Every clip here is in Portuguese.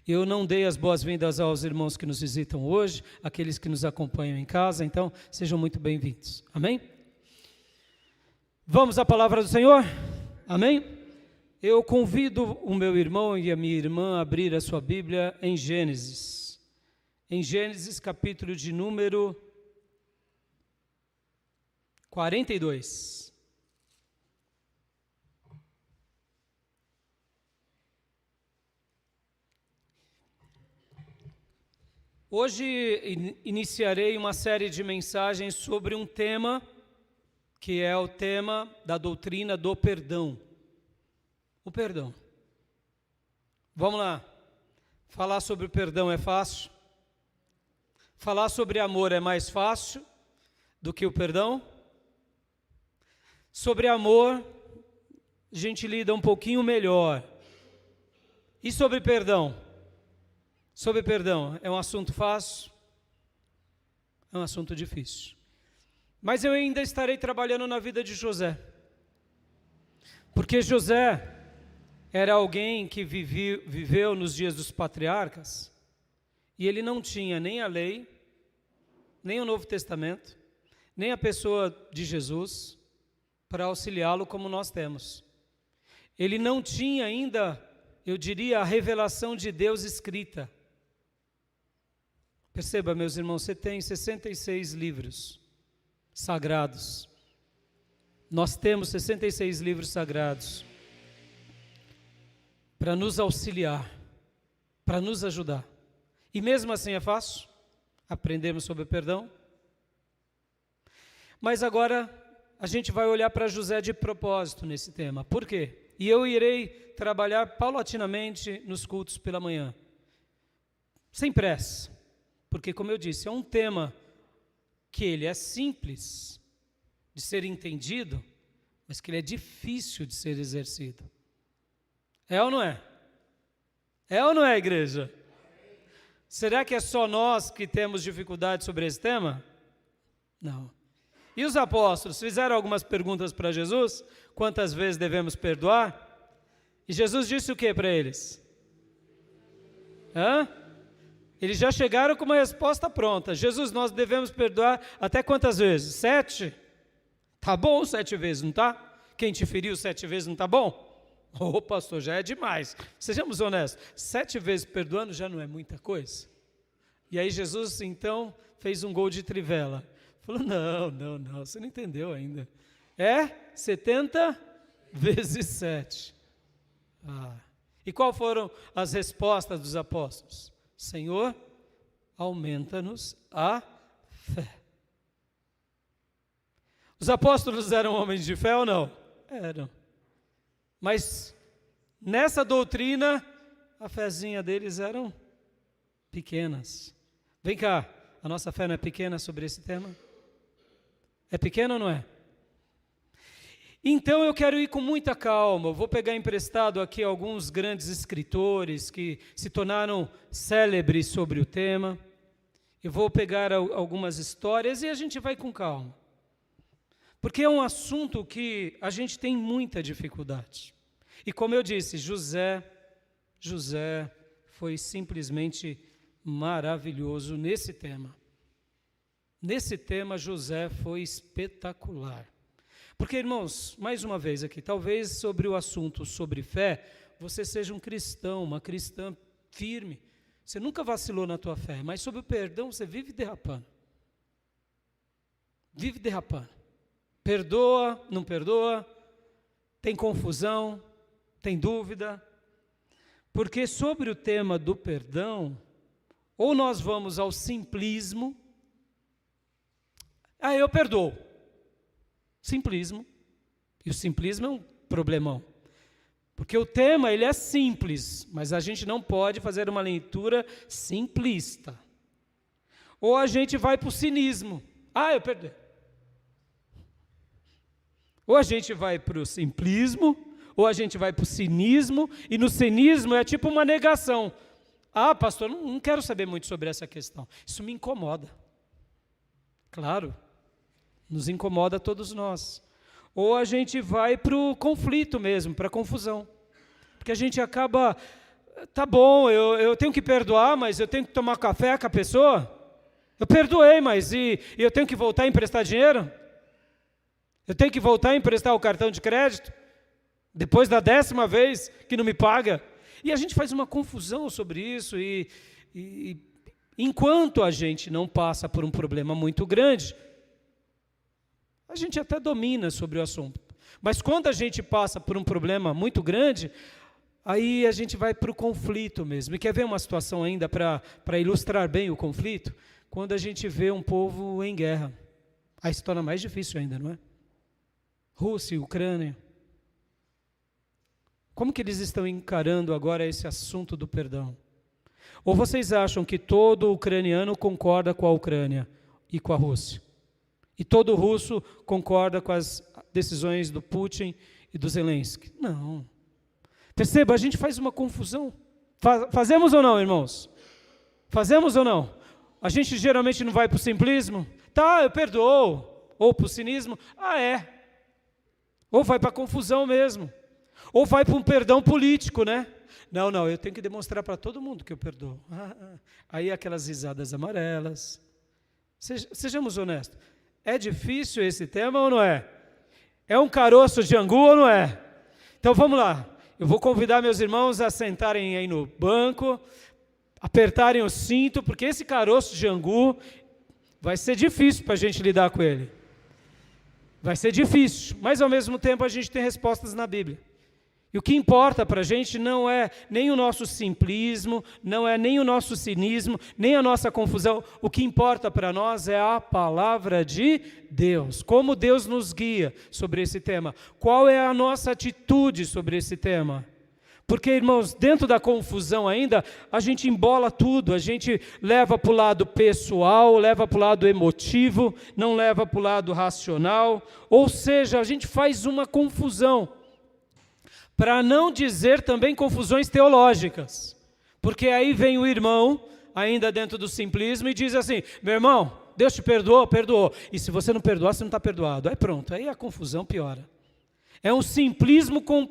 Eu não dei as boas-vindas aos irmãos que nos visitam hoje, aqueles que nos acompanham em casa, então sejam muito bem-vindos. Amém? Vamos à palavra do Senhor? Amém? Eu convido o meu irmão e a minha irmã a abrir a sua Bíblia em Gênesis. Em Gênesis, capítulo de número 42. Hoje iniciarei uma série de mensagens sobre um tema que é o tema da doutrina do perdão. O perdão. Vamos lá. Falar sobre o perdão é fácil? Falar sobre amor é mais fácil do que o perdão? Sobre amor, a gente lida um pouquinho melhor. E sobre perdão? Sobre perdão, é um assunto fácil? É um assunto difícil. Mas eu ainda estarei trabalhando na vida de José. Porque José era alguém que viveu nos dias dos patriarcas, e ele não tinha nem a lei, nem o Novo Testamento, nem a pessoa de Jesus para auxiliá-lo como nós temos. Ele não tinha ainda, eu diria, a revelação de Deus escrita. Perceba, meus irmãos, você tem 66 livros sagrados. Nós temos 66 livros sagrados para nos auxiliar, para nos ajudar. E mesmo assim é fácil? Aprendemos sobre perdão? Mas agora a gente vai olhar para José de propósito nesse tema. Por quê? E eu irei trabalhar paulatinamente nos cultos pela manhã. Sem pressa. Porque, como eu disse, é um tema que ele é simples de ser entendido, mas que ele é difícil de ser exercido. É ou não é? É ou não é, igreja? Será que é só nós que temos dificuldade sobre esse tema? Não. E os apóstolos fizeram algumas perguntas para Jesus? Quantas vezes devemos perdoar? E Jesus disse o que para eles? Eles já chegaram com uma resposta pronta. Jesus, nós devemos perdoar até quantas vezes? 7? Tá bom 7 vezes, não tá? Quem te feriu 7 vezes não tá bom? Ô, pastor, já é demais. Sejamos honestos, 7 vezes perdoando já não é muita coisa? E aí Jesus, então, fez um gol de trivela. Falou, não, você não entendeu ainda. É 70 vezes 7. E qual foram as respostas dos apóstolos? Senhor, aumenta-nos a fé. Os apóstolos eram homens de fé ou não? Eram. Mas nessa doutrina, a fezinha deles eram pequenas. Vem cá, a nossa fé não é pequena sobre esse tema? É pequena ou não é? Então eu quero ir com muita calma, eu vou pegar emprestado aqui alguns grandes escritores que se tornaram célebres sobre o tema, eu vou pegar algumas histórias e a gente vai com calma, porque é um assunto que a gente tem muita dificuldade, e como eu disse, José foi simplesmente maravilhoso nesse tema. Nesse tema José foi espetacular. Porque, irmãos, mais uma vez aqui, talvez sobre o assunto sobre fé, você seja um cristão, uma cristã firme. Você nunca vacilou na tua fé, mas sobre o perdão você vive derrapando. Vive derrapando. Perdoa, não perdoa, tem confusão, tem dúvida. Porque sobre o tema do perdão, ou nós vamos ao simplismo, eu perdoo. Simplismo. E o simplismo é um problemão. Porque o tema ele é simples, mas a gente não pode fazer uma leitura simplista. Ou a gente vai para o cinismo. Eu perdi. Ou a gente vai para o simplismo, ou a gente vai para o cinismo, e no cinismo é tipo uma negação. Pastor, não quero saber muito sobre essa questão. Isso me incomoda. Claro. Nos incomoda a todos nós. Ou a gente vai para o conflito mesmo, para a confusão. Porque a gente acaba Tá bom, eu tenho que perdoar, mas eu tenho que tomar café com a pessoa? Eu perdoei, mas e eu tenho que voltar a emprestar dinheiro? Eu tenho que voltar a emprestar o cartão de crédito? Depois da 10ª vez que não me paga? E a gente faz uma confusão sobre isso e enquanto a gente não passa por um problema muito grande, a gente até domina sobre o assunto. Mas quando a gente passa por um problema muito grande, aí a gente vai para o conflito mesmo. E quer ver uma situação ainda para ilustrar bem o conflito? Quando a gente vê um povo em guerra. Aí se torna mais difícil ainda, não é? Rússia e Ucrânia. Como que eles estão encarando agora esse assunto do perdão? Ou vocês acham que todo ucraniano concorda com a Ucrânia e com a Rússia? E todo russo concorda com as decisões do Putin e do Zelensky? Não. Perceba, a gente faz uma confusão. Fazemos ou não, irmãos? Fazemos ou não? A gente geralmente não vai para o simplismo? Tá, eu perdoo. Ou para o cinismo? É. Ou vai para a confusão mesmo. Ou vai para um perdão político, né? Não, eu tenho que demonstrar para todo mundo que eu perdoo. Aí aquelas risadas amarelas. Sejamos honestos. É difícil esse tema ou não é? É um caroço de angu ou não é? Então vamos lá. Eu vou convidar meus irmãos a sentarem aí no banco, apertarem o cinto, porque esse caroço de angu vai ser difícil para a gente lidar com ele. Vai ser difícil, mas ao mesmo tempo a gente tem respostas na Bíblia. E o que importa para a gente não é nem o nosso simplismo, não é nem o nosso cinismo, nem a nossa confusão. O que importa para nós é a palavra de Deus. Como Deus nos guia sobre esse tema. Qual é a nossa atitude sobre esse tema? Porque, irmãos, dentro da confusão ainda, a gente embola tudo. A gente leva para o lado pessoal, leva para o lado emotivo, não leva para o lado racional. Ou seja, a gente faz uma confusão. Para não dizer também confusões teológicas, porque aí vem o irmão, ainda dentro do simplismo, e diz assim, meu irmão, Deus te perdoou, perdoou, e se você não perdoar, você não está perdoado. Aí pronto, aí a confusão piora. É um simplismo com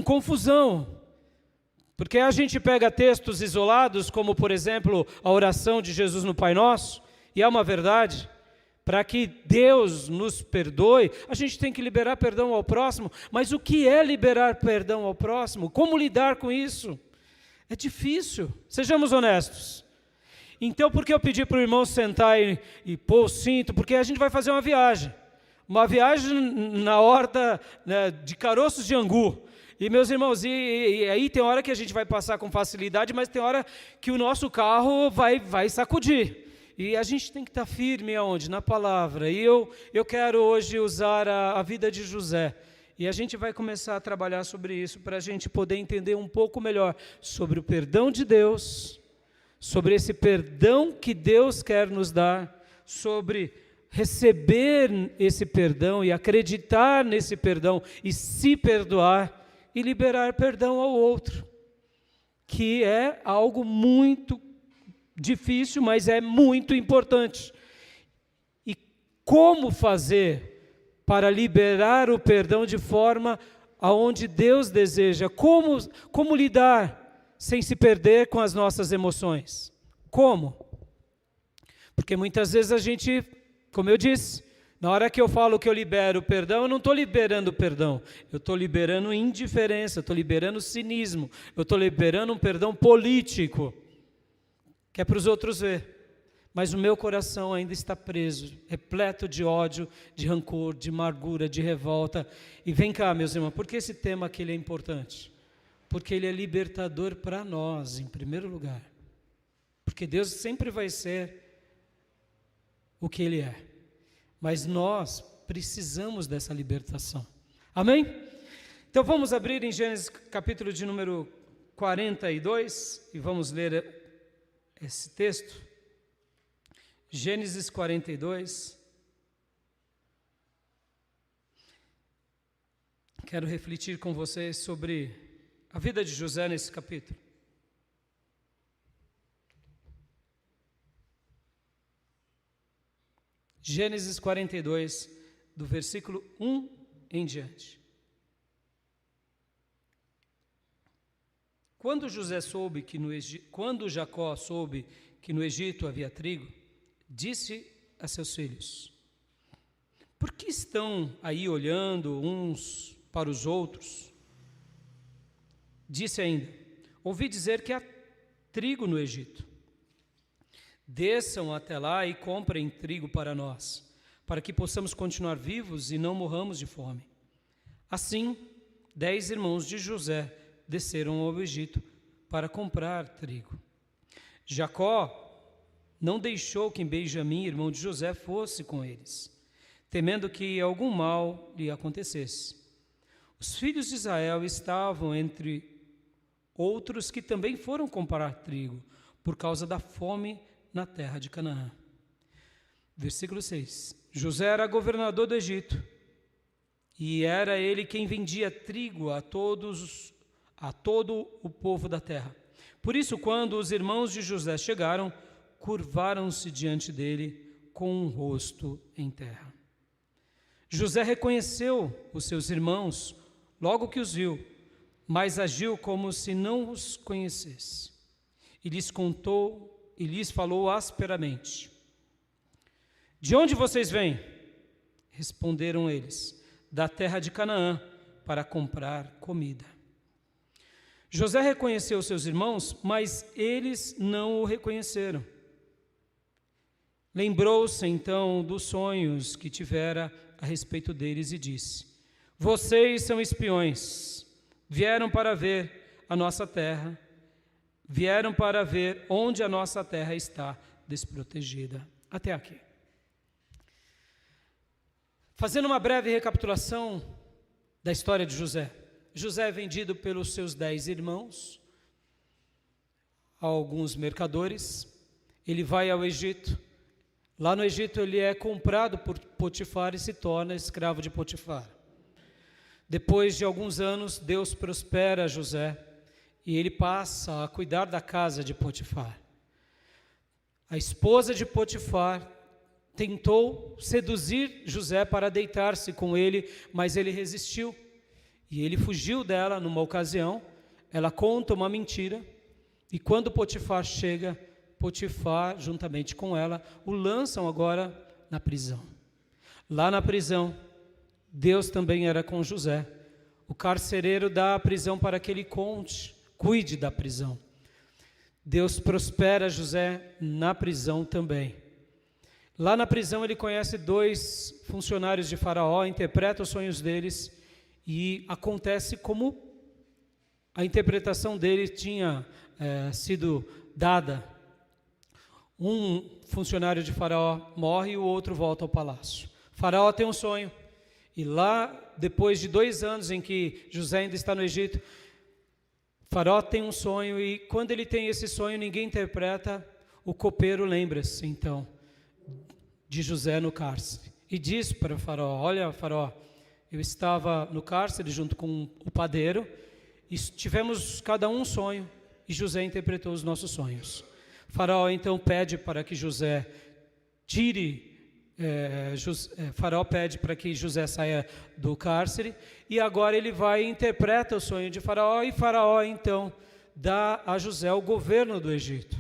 confusão, porque a gente pega textos isolados, como por exemplo, a oração de Jesus no Pai Nosso, e é uma verdade. Para que Deus nos perdoe, a gente tem que liberar perdão ao próximo. Mas o que é liberar perdão ao próximo? Como lidar com isso? É difícil, sejamos honestos. Então, por que eu pedi para o irmão sentar e pôr o cinto? Porque a gente vai fazer uma viagem na horta, né, de caroços de angu. E meus irmãos, e aí tem hora que a gente vai passar com facilidade, mas tem hora que o nosso carro vai sacudir. E a gente tem que estar firme aonde? Na palavra. E eu quero hoje usar a vida de José. E a gente vai começar a trabalhar sobre isso, para a gente poder entender um pouco melhor sobre o perdão de Deus, sobre esse perdão que Deus quer nos dar, sobre receber esse perdão e acreditar nesse perdão e se perdoar e liberar perdão ao outro, que é algo muito difícil, mas é muito importante. E como fazer para liberar o perdão de forma aonde Deus deseja? Como lidar sem se perder com as nossas emoções? Como? Porque muitas vezes a gente, como eu disse, na hora que eu falo que eu libero perdão, eu não estou liberando perdão, eu estou liberando indiferença, eu estou liberando cinismo, eu estou liberando um perdão político, que é para os outros ver, mas o meu coração ainda está preso, repleto de ódio, de rancor, de amargura, de revolta. E vem cá, meus irmãos, por que esse tema aqui ele é importante? Porque ele é libertador para nós, em primeiro lugar. Porque Deus sempre vai ser o que Ele é, mas nós precisamos dessa libertação. Amém? Então vamos abrir em Gênesis capítulo de número 42 e vamos ler esse texto, Gênesis 42, quero refletir com vocês sobre a vida de José nesse capítulo. Gênesis 42, do versículo 1 em diante. Quando Jacó soube que no Egito havia trigo, disse a seus filhos: por que estão aí olhando uns para os outros? Disse ainda: ouvi dizer que há trigo no Egito. Desçam até lá e comprem trigo para nós, para que possamos continuar vivos e não morramos de fome. Assim, 10 irmãos de José desceram ao Egito para comprar trigo. Jacó não deixou que Benjamim, irmão de José, fosse com eles, temendo que algum mal lhe acontecesse. Os filhos de Israel estavam entre outros que também foram comprar trigo, por causa da fome na terra de Canaã. Versículo 6. José era governador do Egito, e era ele quem vendia trigo a todo o povo da terra. Por isso, quando os irmãos de José chegaram, curvaram-se diante dele com o rosto em terra. José reconheceu os seus irmãos logo que os viu, mas agiu como se não os conhecesse. E lhes contou e lhes falou asperamente: de onde vocês vêm? Responderam eles: da terra de Canaã, para comprar comida. José reconheceu seus irmãos, mas eles não o reconheceram. Lembrou-se então dos sonhos que tivera a respeito deles e disse: vocês são espiões, vieram para ver a nossa terra, vieram para ver onde a nossa terra está desprotegida. Até aqui. Fazendo uma breve recapitulação da história de José. José é vendido pelos seus 10 irmãos a alguns mercadores. Ele vai ao Egito. Lá no Egito ele é comprado por Potifar e se torna escravo de Potifar. Depois de alguns anos, Deus prospera José e ele passa a cuidar da casa de Potifar. A esposa de Potifar tentou seduzir José para deitar-se com ele, mas ele resistiu. E ele fugiu dela numa ocasião. Ela conta uma mentira. E quando Potifar chega, Potifar, juntamente com ela, o lançam agora na prisão. Lá na prisão, Deus também era com José. O carcereiro dá a prisão para que ele cuide da prisão. Deus prospera José na prisão também. Lá na prisão ele conhece 2 funcionários de Faraó, interpreta os sonhos deles e acontece como a interpretação dele tinha sido dada. Um funcionário de Faraó morre e o outro volta ao palácio. Faraó tem um sonho e lá, depois de 2 anos em que José ainda está no Egito, Faraó tem um sonho e quando ele tem esse sonho, ninguém interpreta, o copeiro lembra-se então de José no cárcere e diz para o Faraó: olha, Faraó, eu estava no cárcere junto com o padeiro e tivemos cada um sonho e José interpretou os nossos sonhos. Faraó então pede para que José Faraó pede para que José saia do cárcere e agora ele vai e interpreta o sonho de Faraó e Faraó então dá a José o governo do Egito.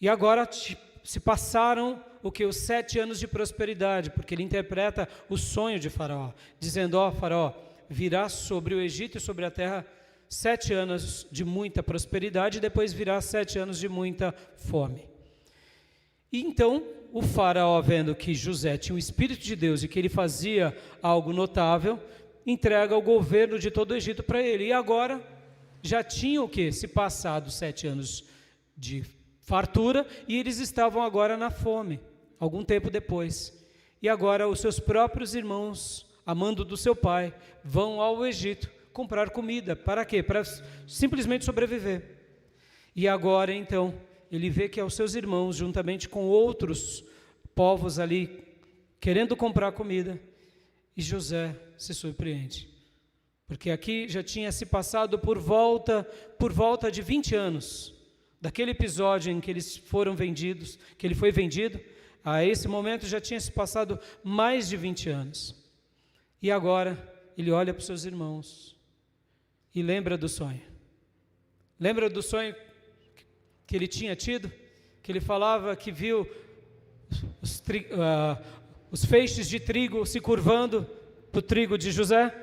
E agora se passaram os 7 anos de prosperidade, porque ele interpreta o sonho de Faraó, dizendo: Faraó, virá sobre o Egito e sobre a terra 7 anos de muita prosperidade e depois virá 7 anos de muita fome. E então o Faraó, vendo que José tinha o Espírito de Deus e que ele fazia algo notável, entrega o governo de todo o Egito para ele. E agora já tinham se passado 7 anos de fartura e eles estavam agora na fome, algum tempo depois. E agora os seus próprios irmãos, a mando do seu pai, vão ao Egito comprar comida. Para quê? Para simplesmente sobreviver. E agora então ele vê que aos seus irmãos, juntamente com outros povos ali, querendo comprar comida, e José se surpreende. Porque aqui já tinha se passado por volta de 20 anos, daquele episódio em que eles foram vendidos, que ele foi vendido, a esse momento já tinha se passado mais de 20 anos. E agora ele olha para os seus irmãos e lembra do sonho. Lembra do sonho que ele tinha tido? Que ele falava que viu os feixes de trigo se curvando para o trigo de José?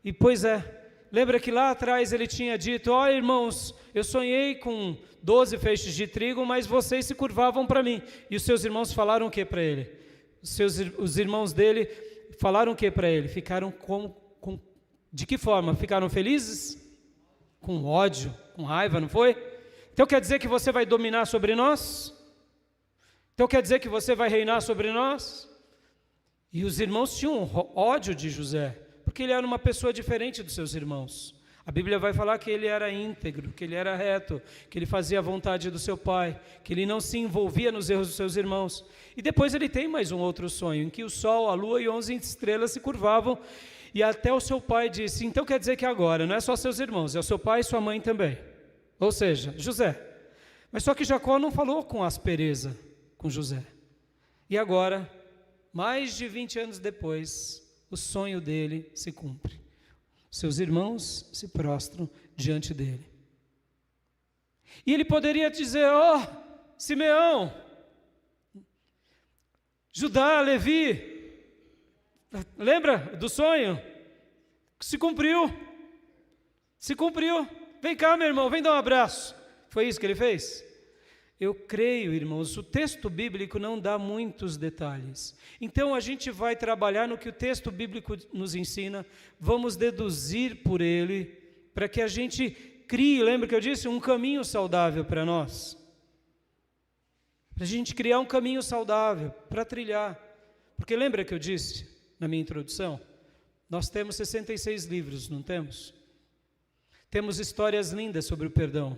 E pois é, lembra que lá atrás ele tinha dito: ó irmãos, eu sonhei com 12 feixes de trigo, mas vocês se curvavam para mim. E os seus irmãos falaram o que para ele? Os irmãos dele falaram o que para ele? Ficaram de que forma? Ficaram felizes? Com ódio, com raiva, não foi? Então quer dizer que você vai dominar sobre nós? Então quer dizer que você vai reinar sobre nós? E os irmãos tinham ódio de José, porque ele era uma pessoa diferente dos seus irmãos. A Bíblia vai falar que ele era íntegro, que ele era reto, que ele fazia a vontade do seu pai, que ele não se envolvia nos erros dos seus irmãos. E depois ele tem mais um outro sonho, em que o sol, a lua e 11 estrelas se curvavam, e até o seu pai disse: então quer dizer que agora não é só seus irmãos, é o seu pai e sua mãe também. Ou seja, José. Mas só que Jacó não falou com aspereza com José. E agora, mais de 20 anos depois, o sonho dele se cumpre. Seus irmãos se prostram diante dele. E ele poderia dizer: ó, Simeão, Judá, Levi, lembra do sonho? Se cumpriu. Se cumpriu. Vem cá, meu irmão, vem dar um abraço. Foi isso que ele fez? Eu creio, irmãos, o texto bíblico não dá muitos detalhes. Então a gente vai trabalhar no que o texto bíblico nos ensina, vamos deduzir por ele, para que a gente crie, lembra que eu disse, um caminho saudável para nós. Para a gente criar um caminho saudável, para trilhar. Porque lembra que eu disse na minha introdução? Nós temos 66 livros, não temos? Temos histórias lindas sobre o perdão.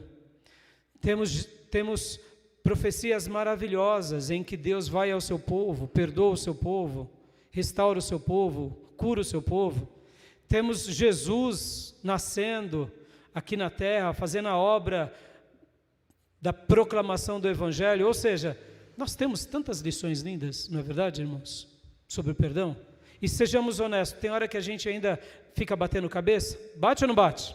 Temos profecias maravilhosas em que Deus vai ao seu povo, perdoa o seu povo, restaura o seu povo, cura o seu povo. Temos Jesus nascendo aqui na terra, fazendo a obra da proclamação do Evangelho. Ou seja, nós temos tantas lições lindas, não é verdade, irmãos? Sobre o perdão. E sejamos honestos, tem hora que a gente ainda fica batendo cabeça? Bate ou não bate?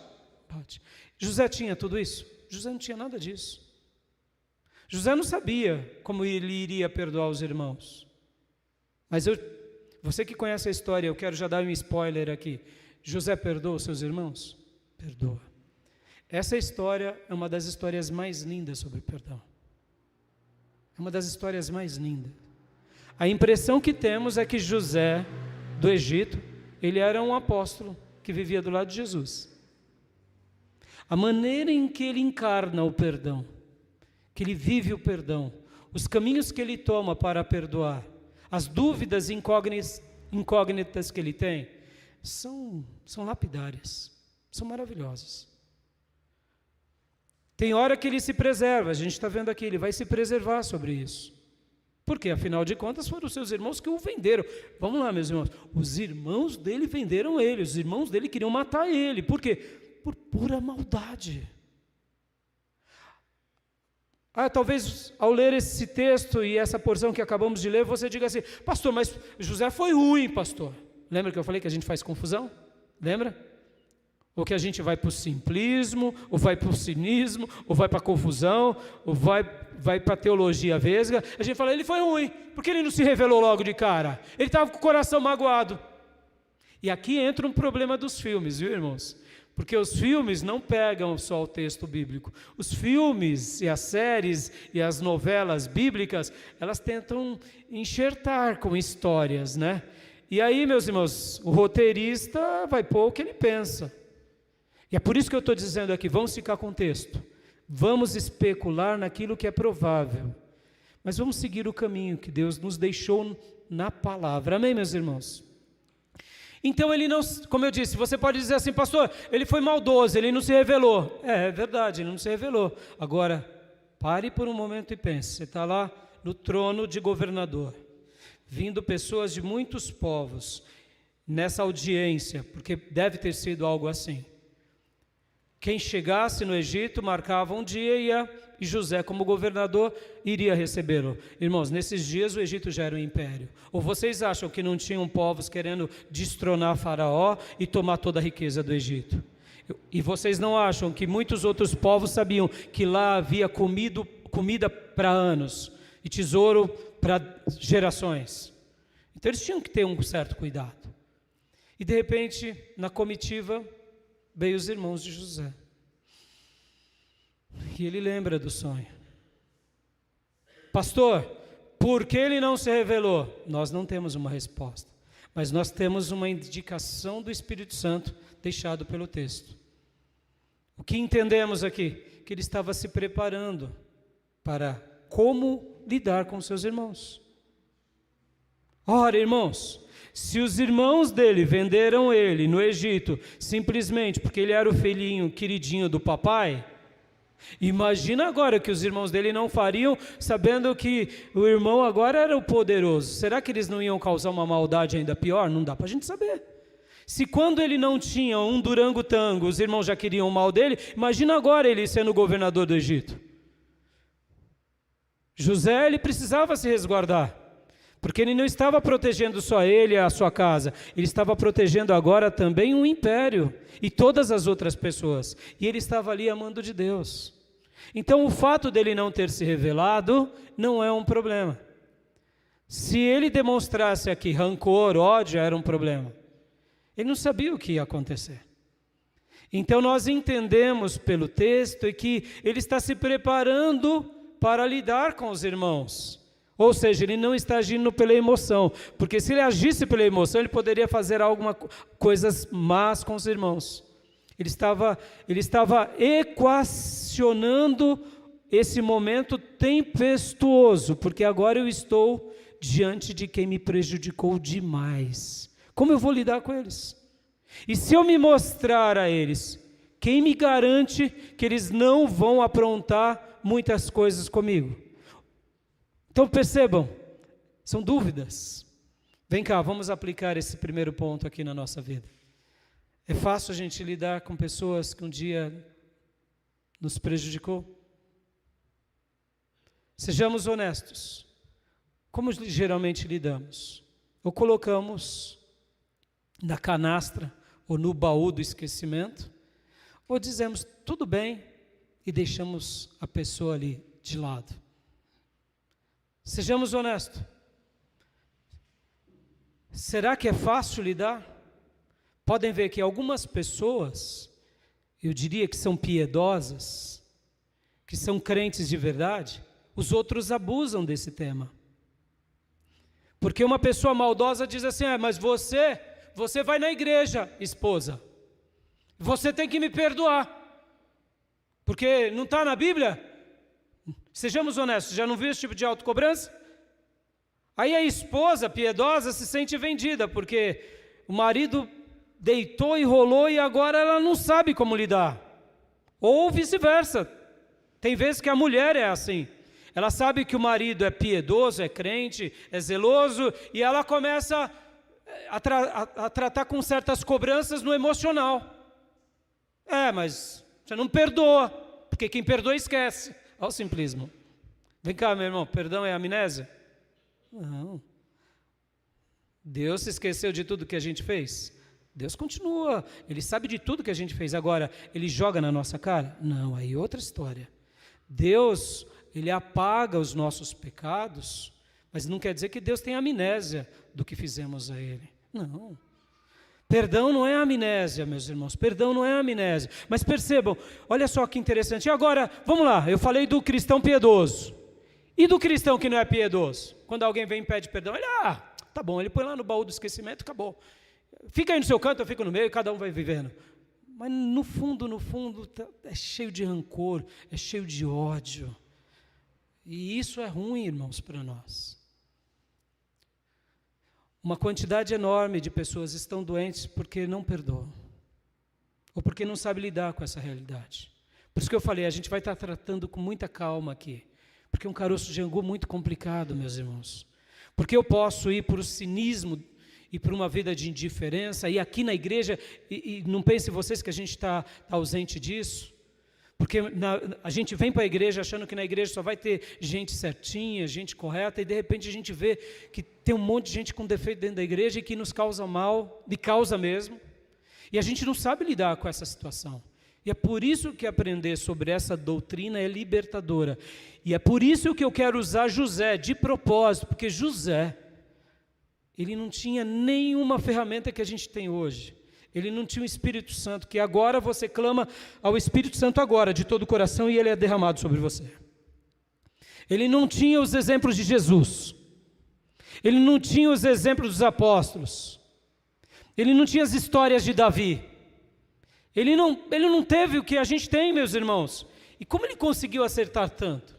Bate. José tinha tudo isso? José não tinha nada disso. José não sabia como ele iria perdoar os irmãos. Mas você que conhece a história, eu quero já dar um spoiler aqui. José perdoa os seus irmãos? Perdoa. Essa história é uma das histórias mais lindas sobre perdão. É uma das histórias mais lindas. A impressão que temos é que José, do Egito, ele era um apóstolo que vivia do lado de Jesus. A maneira em que ele encarna o perdão, que ele vive o perdão, os caminhos que ele toma para perdoar, as dúvidas incógnitas que ele tem, são lapidárias, são maravilhosas. Tem hora que ele se preserva, a gente está vendo aqui, ele vai se preservar sobre isso. Porque, afinal de contas, foram os seus irmãos que o venderam. Vamos lá, meus irmãos, os irmãos dele venderam ele, os irmãos dele queriam matar ele. Por quê? Por pura maldade. Talvez ao ler esse texto e essa porção que acabamos de ler, você diga assim: pastor, mas José foi ruim, pastor. Lembra que eu falei que a gente faz confusão? Lembra? Ou que a gente vai para o simplismo, ou vai para o cinismo, ou vai para a confusão, ou vai para a teologia vesga. A gente fala: ele foi ruim, porque ele não se revelou logo de cara? Ele estava com o coração magoado. E aqui entra um problema dos filmes, viu, irmãos? Porque os filmes não pegam só o texto bíblico. Os filmes e as séries e as novelas bíblicas, elas tentam enxertar com histórias, né? E aí, meus irmãos, o roteirista vai pôr o que ele pensa. E é por isso que eu estou dizendo aqui, vamos ficar com o texto. Vamos especular naquilo que é provável. Mas vamos seguir o caminho que Deus nos deixou na palavra. Amém, meus irmãos? Então ele não, como eu disse, você pode dizer assim: pastor, ele foi maldoso, ele não se revelou. É verdade, ele não se revelou. Agora, pare por um momento e pense. Você está lá no trono de governador, vindo pessoas de muitos povos, nessa audiência, porque deve ter sido algo assim. Quem chegasse no Egito marcava um dia e José, como governador, iria recebê-lo. Irmãos, nesses dias o Egito já era um império. Ou vocês acham que não tinham povos querendo destronar Faraó e tomar toda a riqueza do Egito? E vocês não acham que muitos outros povos sabiam que lá havia comida para anos e tesouro para gerações? Então eles tinham que ter um certo cuidado. E de repente, na comitiva, veio os irmãos de José. E ele lembra do sonho. Pastor, por que ele não se revelou? Nós não temos uma resposta, mas nós temos uma indicação do Espírito Santo deixado pelo texto. O que entendemos aqui? Que ele estava se preparando para como lidar com seus irmãos. Ora, irmãos, se os irmãos dele venderam ele no Egito simplesmente porque ele era o filhinho queridinho do papai, imagina agora que os irmãos dele não fariam, sabendo que o irmão agora era o poderoso. Será que eles não iam causar uma maldade ainda pior? Não dá para a gente saber. Se quando ele não tinha um durango-tango, os irmãos já queriam o mal dele, imagina agora ele sendo governador do Egito. José, ele precisava se resguardar, porque ele não estava protegendo só ele e a sua casa, ele estava protegendo agora também um império e todas as outras pessoas, e ele estava ali amando de Deus. Então o fato dele não ter se revelado não é um problema. Se ele demonstrasse aqui rancor, ódio, era um problema. Ele não sabia o que ia acontecer. Então nós entendemos pelo texto que ele está se preparando para lidar com os irmãos. Ou seja, ele não está agindo pela emoção, porque se ele agisse pela emoção, ele poderia fazer coisas más com os irmãos. Ele estava equacionando esse momento tempestuoso, porque agora eu estou diante de quem me prejudicou demais. Como eu vou lidar com eles? E se eu me mostrar a eles, quem me garante que eles não vão aprontar muitas coisas comigo? Então percebam, são dúvidas. Vem cá, vamos aplicar esse primeiro ponto aqui na nossa vida. É fácil a gente lidar com pessoas que um dia nos prejudicou? Sejamos honestos. Como geralmente lidamos? Ou colocamos na canastra ou no baú do esquecimento, ou dizemos tudo bem e deixamos a pessoa ali de lado. Sejamos honestos. Será que é fácil lidar? Podem ver que algumas pessoas, eu diria que são piedosas, que são crentes de verdade, os outros abusam desse tema. Porque uma pessoa maldosa diz assim, mas você vai na igreja, esposa, você tem que me perdoar, porque não está na Bíblia? Sejamos honestos, já não viu esse tipo de autocobrança? Aí a esposa piedosa se sente vendida, porque o marido deitou e rolou e agora ela não sabe como lidar. Ou vice-versa. Tem vezes que a mulher é assim. Ela sabe que o marido é piedoso, é crente, é zeloso, e ela começa a tratar com certas cobranças no emocional. Mas você não perdoa, porque quem perdoa esquece. Olha o simplismo. Vem cá, meu irmão, perdão é amnésia? Não. Deus se esqueceu de tudo que a gente fez? Deus continua, Ele sabe de tudo que a gente fez. Agora, Ele joga na nossa cara? Não, aí outra história. Deus, Ele apaga os nossos pecados, mas não quer dizer que Deus tem amnésia do que fizemos a Ele. Não. Perdão não é amnésia, meus irmãos, perdão não é amnésia. Mas percebam, olha só que interessante. E agora, vamos lá, eu falei do cristão piedoso. E do cristão que não é piedoso? Quando alguém vem e pede perdão, ele, tá bom, ele põe lá no baú do esquecimento, acabou. Fica aí no seu canto, eu fico no meio, cada um vai vivendo. Mas no fundo, é cheio de rancor, é cheio de ódio. E isso é ruim, irmãos, para nós. Uma quantidade enorme de pessoas estão doentes porque não perdoam. Ou porque não sabem lidar com essa realidade. Por isso que eu falei, a gente vai estar tratando com muita calma aqui. Porque é um caroço de angu muito complicado, meus irmãos. Porque eu posso ir para o cinismo e para uma vida de indiferença, e aqui na igreja, e não pensem vocês que a gente está ausente disso, porque a gente vem para a igreja achando que na igreja só vai ter gente certinha, gente correta, e de repente a gente vê que tem um monte de gente com defeito dentro da igreja e que nos causa mal, e causa mesmo, E a gente não sabe lidar com essa situação. E é por isso que aprender sobre essa doutrina é libertadora. E é por isso que eu quero usar José de propósito, porque José, ele não tinha nenhuma ferramenta que a gente tem hoje. Ele não tinha o Espírito Santo, que agora você clama ao Espírito Santo agora, de todo o coração, e ele é derramado sobre você. Ele não tinha os exemplos de Jesus. Ele não tinha os exemplos dos apóstolos. Ele não tinha as histórias de Davi. Ele não teve o que a gente tem, meus irmãos. E como ele conseguiu acertar tanto?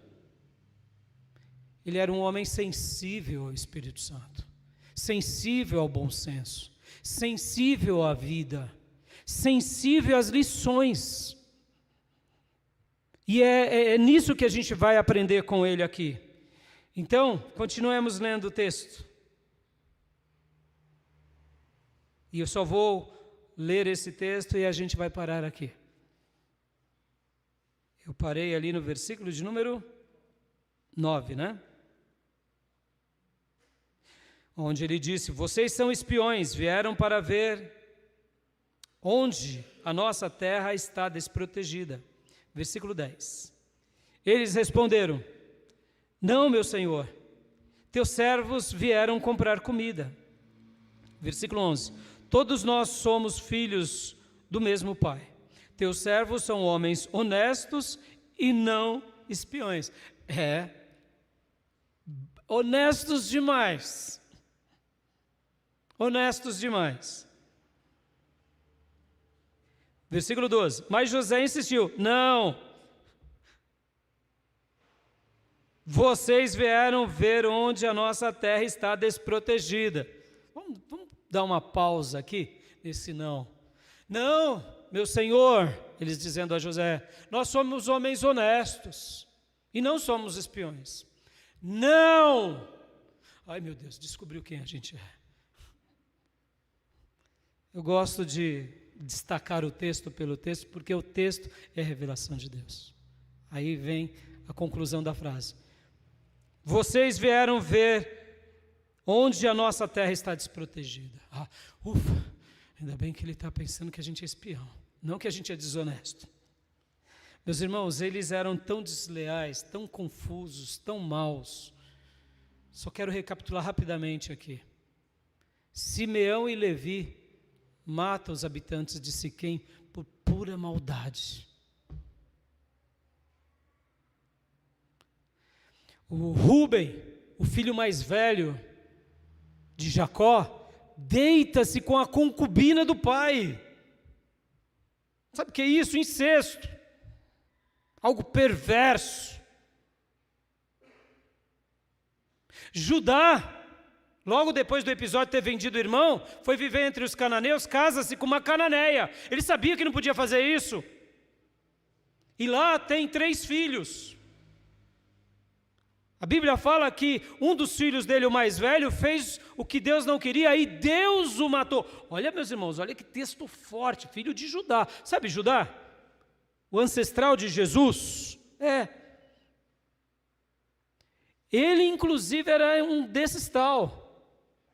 Ele era um homem sensível ao Espírito Santo, sensível ao bom senso, sensível à vida, sensível às lições. E é nisso que a gente vai aprender com ele aqui. Então, continuemos lendo o texto. E eu só vou ler esse texto e a gente vai parar aqui. Eu parei ali no versículo de número 9, né? Onde ele disse: vocês são espiões, vieram para ver onde a nossa terra está desprotegida. Versículo 10. Eles responderam: não, meu senhor, teus servos vieram comprar comida. Versículo 11. Todos nós somos filhos do mesmo pai. Teus servos são homens honestos e não espiões. Honestos demais. Honestos demais. Versículo 12. Mas José insistiu: não. Vocês vieram ver onde a nossa terra está desprotegida. Vamos dar uma pausa aqui nesse não. Não, meu senhor, eles dizendo a José, nós somos homens honestos e não somos espiões. Não! Ai, meu Deus, descobriu quem a gente é. Eu gosto de destacar o texto pelo texto, porque o texto é a revelação de Deus. Aí vem a conclusão da frase. Vocês vieram ver onde a nossa terra está desprotegida. Ufa, ainda bem que ele está pensando que a gente é espião, não que a gente é desonesto. Meus irmãos, eles eram tão desleais, tão confusos, tão maus. Só quero recapitular rapidamente aqui. Simeão e Levi matam os habitantes de Siquém por pura maldade. O Rúben, o filho mais velho de Jacó, deita-se com a concubina do pai. Sabe o que é isso? Incesto. Algo perverso. Judá, logo depois do episódio de ter vendido o irmão, foi viver entre os cananeus, casa-se com uma cananeia. Ele sabia que não podia fazer isso. E lá tem 3 filhos. A Bíblia fala que um dos filhos dele, o mais velho, fez o que Deus não queria e Deus o matou. Olha, meus irmãos, olha que texto forte, filho de Judá. Sabe Judá? O ancestral de Jesus? Ele, inclusive, era um desses tal.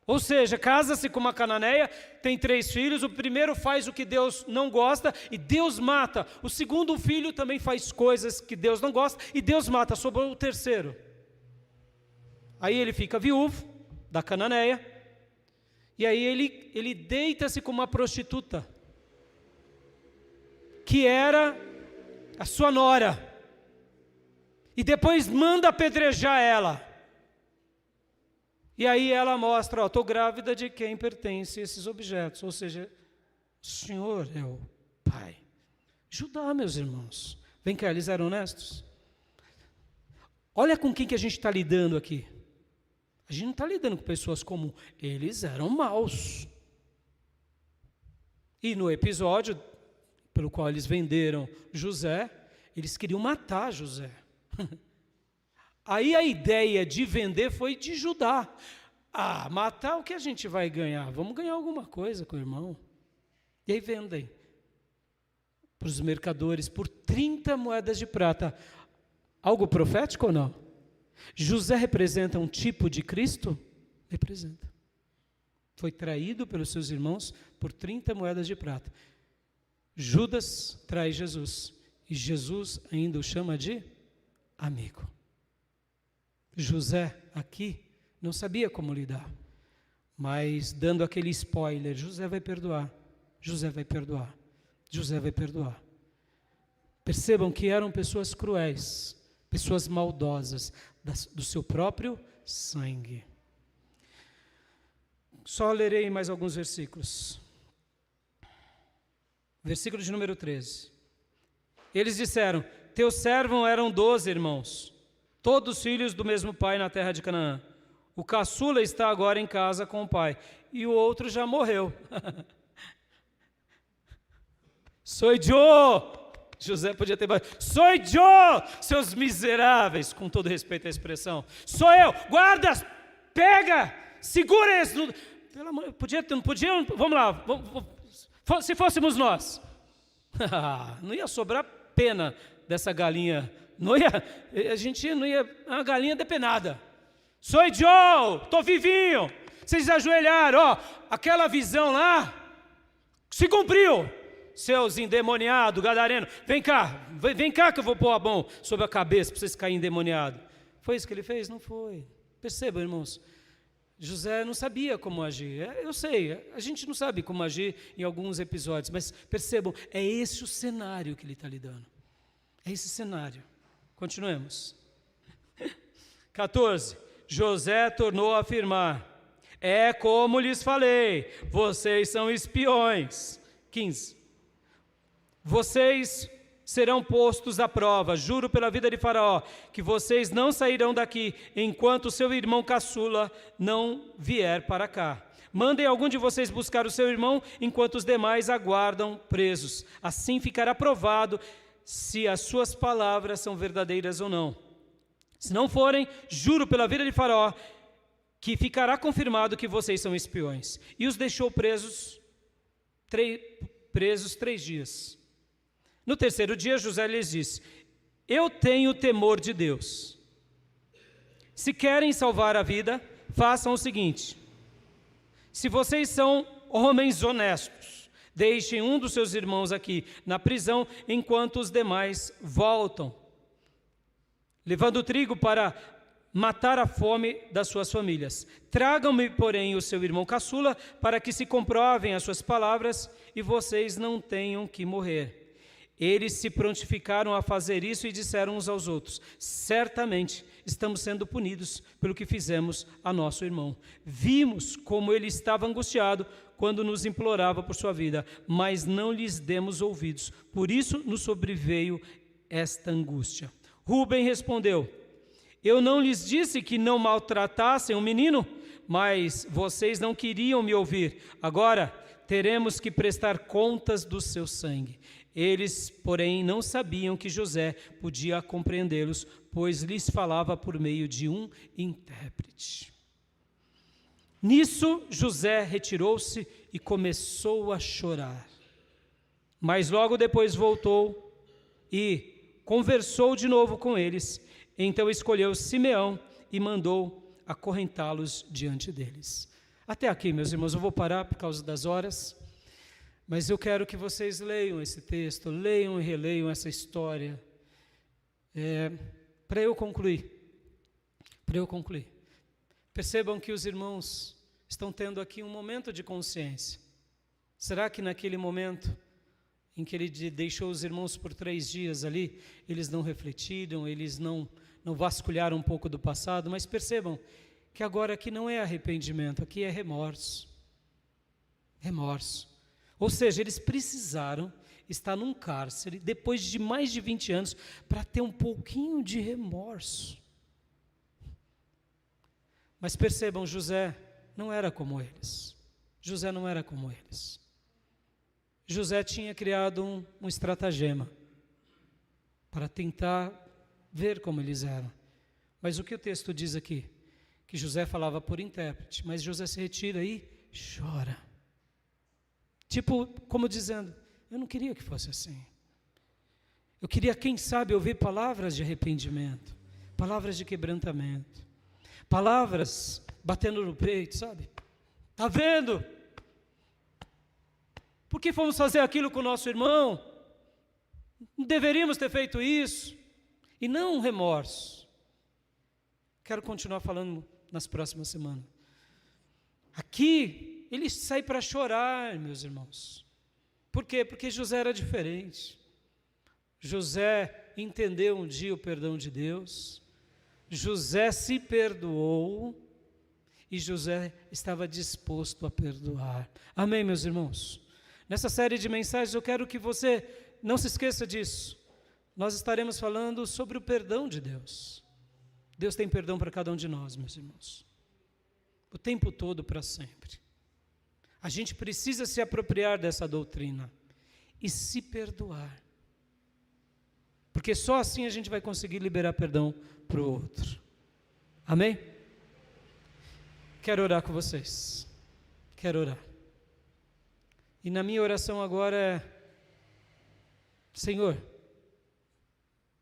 Ou seja, casa-se com uma cananeia, tem 3 filhos, o primeiro faz o que Deus não gosta e Deus mata. O segundo filho também faz coisas que Deus não gosta e Deus mata, sobrou o terceiro. Aí ele fica viúvo da cananeia, e aí ele deita-se com uma prostituta, que era a sua nora, e depois manda apedrejar ela. E aí ela mostra, estou grávida de quem pertence esses objetos, ou seja, o Senhor é o Pai. Judá, meus irmãos, vem cá, eles eram honestos? Olha com quem que a gente está lidando aqui. A gente não está lidando com pessoas comuns. Eles eram maus. E no episódio pelo qual eles venderam José, eles queriam matar José. Aí a ideia de vender foi de Judá. Matar o que a gente vai ganhar? Vamos ganhar alguma coisa com o irmão. E aí vendem para os mercadores por 30 moedas de prata. Algo profético ou não? José representa um tipo de Cristo? Representa. Foi traído pelos seus irmãos por 30 moedas de prata. Judas trai Jesus. E Jesus ainda o chama de amigo. José aqui não sabia como lidar. Mas dando aquele spoiler, José vai perdoar. José vai perdoar. José vai perdoar. Percebam que eram pessoas cruéis, pessoas maldosas, do seu próprio sangue. Só lerei mais alguns versículos. Versículo de número 13. Eles disseram: teus servos eram 12 irmãos, todos filhos do mesmo pai na terra de Canaã. O caçula está agora em casa com o pai, e o outro já morreu. Sou eu! José podia ter... Sou eu, seus miseráveis, com todo respeito à expressão. Sou eu, guardas, pega, segura esse... Pelo amor, não podia, vamos lá, se fôssemos nós. Não ia sobrar pena dessa galinha, a gente não ia, uma galinha depenada. Sou eu, estou vivinho, vocês ajoelharam, ó, aquela visão lá, se cumpriu. Seus endemoniados, gadareno, vem cá que eu vou pôr a mão sobre a cabeça para vocês caírem endemoniados. Foi isso que ele fez? Não foi. Percebam, irmãos, José não sabia como agir. Eu sei, a gente não sabe como agir em alguns episódios, mas percebam, é esse o cenário que ele está lidando. É esse cenário. Continuemos. 14. José tornou a afirmar: é como lhes falei, vocês são espiões. 15. Vocês serão postos à prova, juro pela vida de Faraó, que vocês não sairão daqui enquanto seu irmão caçula não vier para cá. Mandem algum de vocês buscar o seu irmão, enquanto os demais aguardam presos. Assim ficará provado se as suas palavras são verdadeiras ou não. Se não forem, juro pela vida de Faraó, que ficará confirmado que vocês são espiões. E os deixou presos 3 dias. No terceiro dia, José lhes disse: eu tenho temor de Deus. Se querem salvar a vida, façam o seguinte: se vocês são homens honestos, deixem um dos seus irmãos aqui na prisão, enquanto os demais voltam, levando trigo para matar a fome das suas famílias. Tragam-me, porém, o seu irmão caçula, para que se comprovem as suas palavras e vocês não tenham que morrer. Eles se prontificaram a fazer isso e disseram uns aos outros: certamente estamos sendo punidos pelo que fizemos a nosso irmão. Vimos como ele estava angustiado quando nos implorava por sua vida, mas não lhes demos ouvidos. Por isso nos sobreveio esta angústia. Rúben respondeu: eu não lhes disse que não maltratassem o menino, mas vocês não queriam me ouvir. Agora teremos que prestar contas do seu sangue. Eles, porém, não sabiam que José podia compreendê-los, pois lhes falava por meio de um intérprete. Nisso, José retirou-se e começou a chorar. Mas logo depois voltou e conversou de novo com eles. Então escolheu Simeão e mandou acorrentá-los diante deles. Até aqui, meus irmãos, eu vou parar por causa das horas. Mas eu quero que vocês leiam esse texto, leiam e releiam essa história, para eu concluir. Percebam que os irmãos estão tendo aqui um momento de consciência. Será que naquele momento em que ele deixou os irmãos por 3 dias ali, eles não refletiram, eles não vasculharam um pouco do passado? Mas percebam que agora aqui não é arrependimento, aqui é remorso. Remorso. Ou seja, eles precisaram estar num cárcere, depois de mais de 20 anos, para ter um pouquinho de remorso. Mas percebam, José não era como eles. José não era como eles. José tinha criado um estratagema para tentar ver como eles eram. Mas o que o texto diz aqui? Que José falava por intérprete, mas José se retira e chora. Tipo, como dizendo, eu não queria que fosse assim. Eu queria, quem sabe, ouvir palavras de arrependimento, palavras de quebrantamento, palavras batendo no peito, sabe? Está vendo? Por que fomos fazer aquilo com o nosso irmão? Não deveríamos ter feito isso. E não um remorso. Quero continuar falando nas próximas semanas. Aqui, ele sai para chorar, meus irmãos. Por quê? Porque José era diferente. José entendeu um dia o perdão de Deus. José se perdoou. E José estava disposto a perdoar. Amém, meus irmãos? Nessa série de mensagens, eu quero que você não se esqueça disso. Nós estaremos falando sobre o perdão de Deus. Deus tem perdão para cada um de nós, meus irmãos. O tempo todo, para sempre. A gente precisa se apropriar dessa doutrina e se perdoar. Porque só assim a gente vai conseguir liberar perdão para o outro. Amém? Quero orar com vocês. Quero orar. E na minha oração agora é: Senhor,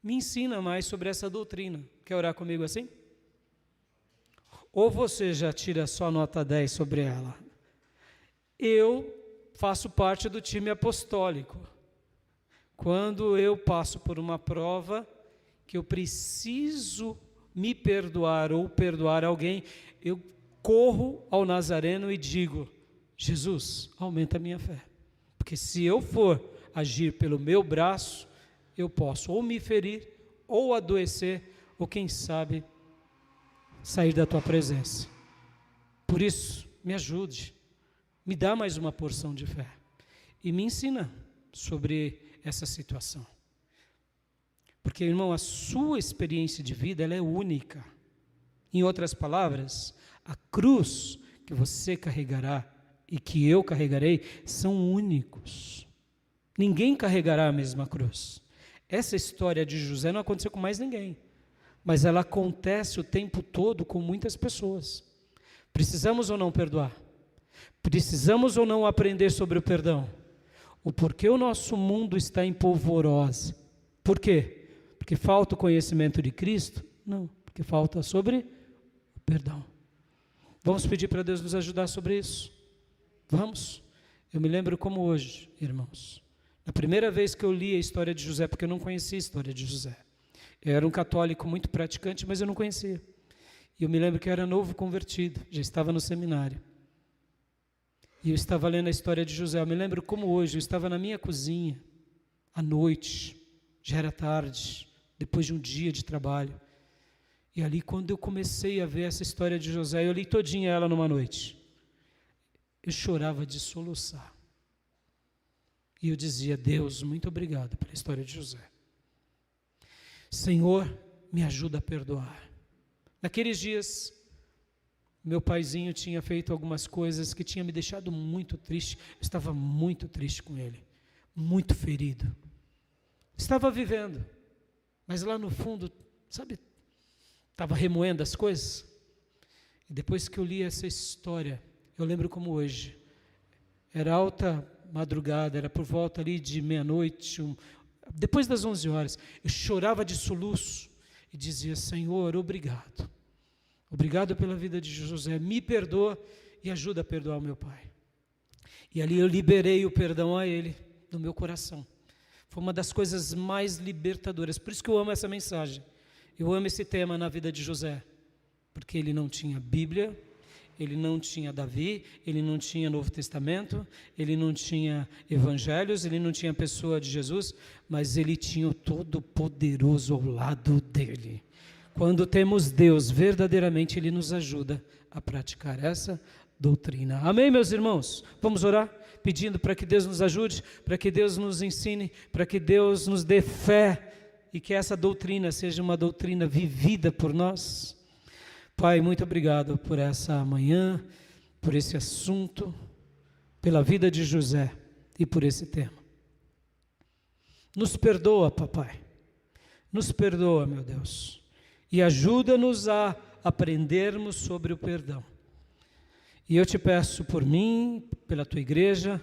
me ensina mais sobre essa doutrina. Quer orar comigo assim? Ou você já tira só nota 10 sobre ela? Eu faço parte do time apostólico. Quando eu passo por uma prova que eu preciso me perdoar ou perdoar alguém, eu corro ao Nazareno e digo: Jesus, aumenta a minha fé. Porque se eu for agir pelo meu braço, eu posso ou me ferir, ou adoecer, ou quem sabe, sair da tua presença. Por isso, me ajude, me dá mais uma porção de fé e me ensina sobre essa situação. Porque, irmão, a sua experiência de vida, ela é única. Em outras palavras, a cruz que você carregará e que eu carregarei são únicos. Ninguém carregará a mesma cruz. Essa história de José não aconteceu com mais ninguém, mas ela acontece o tempo todo com muitas pessoas. Precisamos ou não perdoar? Precisamos ou não aprender sobre o perdão? O porquê o nosso mundo está em polvorosa? Por quê? Porque falta o conhecimento de Cristo? Não, porque falta sobre o perdão. Vamos pedir para Deus nos ajudar sobre isso? Vamos? Eu me lembro como hoje, irmãos. Na primeira vez que eu li a história de José, porque eu não conhecia a história de José. Eu era um católico muito praticante, mas eu não conhecia. E eu me lembro que eu era novo convertido, já estava no seminário. E eu estava lendo a história de José. Eu me lembro como hoje, eu estava na minha cozinha, à noite, já era tarde, depois de um dia de trabalho. E ali, quando eu comecei a ver essa história de José, eu li todinha ela numa noite. Eu chorava de soluçar. E eu dizia: Deus, muito obrigado pela história de José. Senhor, me ajuda a perdoar. Naqueles dias, meu paizinho tinha feito algumas coisas que tinha me deixado muito triste. Eu estava muito triste com ele, muito ferido. Estava vivendo, mas lá no fundo, sabe, estava remoendo as coisas. E depois que eu li essa história, eu lembro como hoje, era alta madrugada, era por volta ali de meia-noite, depois das 11 horas, eu chorava de soluço e dizia: Senhor, obrigado. Obrigado pela vida de José, me perdoa e ajuda a perdoar o meu pai. E ali eu liberei o perdão a ele, no meu coração. Foi uma das coisas mais libertadoras, por isso que eu amo essa mensagem. Eu amo esse tema na vida de José, porque ele não tinha Bíblia, ele não tinha Davi, ele não tinha Novo Testamento, ele não tinha Evangelhos, ele não tinha a pessoa de Jesus, mas ele tinha o Todo-Poderoso ao lado dele. Quando temos Deus, verdadeiramente Ele nos ajuda a praticar essa doutrina. Amém, meus irmãos? Vamos orar, pedindo para que Deus nos ajude, para que Deus nos ensine, para que Deus nos dê fé e que essa doutrina seja uma doutrina vivida por nós. Pai, muito obrigado por essa manhã, por esse assunto, pela vida de José e por esse tema. Nos perdoa, papai. Nos perdoa, meu Deus. E ajuda-nos a aprendermos sobre o perdão. E eu te peço por mim, pela tua igreja,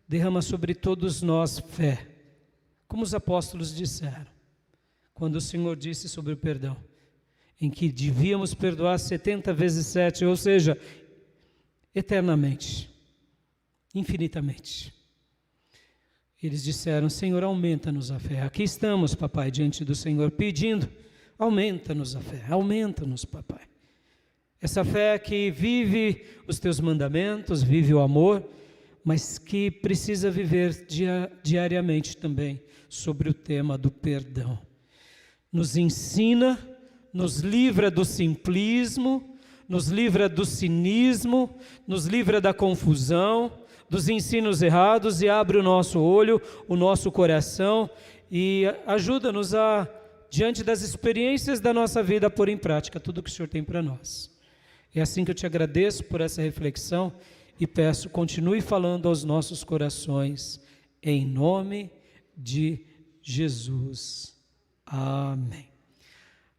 derrama sobre todos nós fé, como os apóstolos disseram, quando o Senhor disse sobre o perdão, em que devíamos perdoar 70 vezes 7, ou seja, eternamente, infinitamente. Eles disseram: Senhor, aumenta-nos a fé. Aqui estamos, papai, diante do Senhor, pedindo: aumenta-nos a fé, aumenta-nos, papai. Essa fé que vive os teus mandamentos, vive o amor, mas que precisa viver diariamente também sobre o tema do perdão. Nos ensina, nos livra do simplismo, nos livra do cinismo, nos livra da confusão, dos ensinos errados e abre o nosso olho, o nosso coração e ajuda-nos a, diante das experiências da nossa vida, a pôr em prática tudo o que o Senhor tem para nós. É assim que eu te agradeço por essa reflexão e peço, continue falando aos nossos corações, em nome de Jesus. Amém.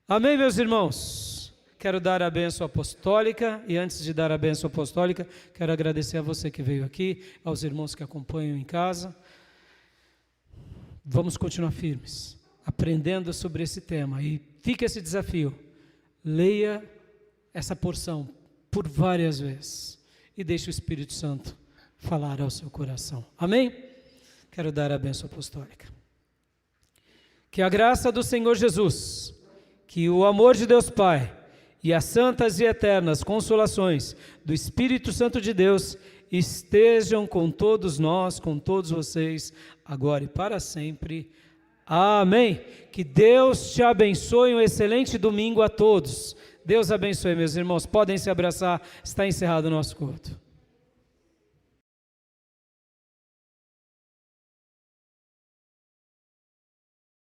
Amém, meus irmãos. Quero dar a bênção apostólica e antes de dar a bênção apostólica, quero agradecer a você que veio aqui, aos irmãos que acompanham em casa. Vamos continuar firmes, aprendendo sobre esse tema e fica esse desafio. Leia essa porção por várias vezes e deixe o Espírito Santo falar ao seu coração. Amém? Quero dar a bênção apostólica. Que a graça do Senhor Jesus, que o amor de Deus Pai e as santas e eternas consolações do Espírito Santo de Deus estejam com todos nós, com todos vocês, agora e para sempre. Amém. Que Deus te abençoe, um excelente domingo a todos. Deus abençoe, meus irmãos. Podem se abraçar, está encerrado o nosso culto.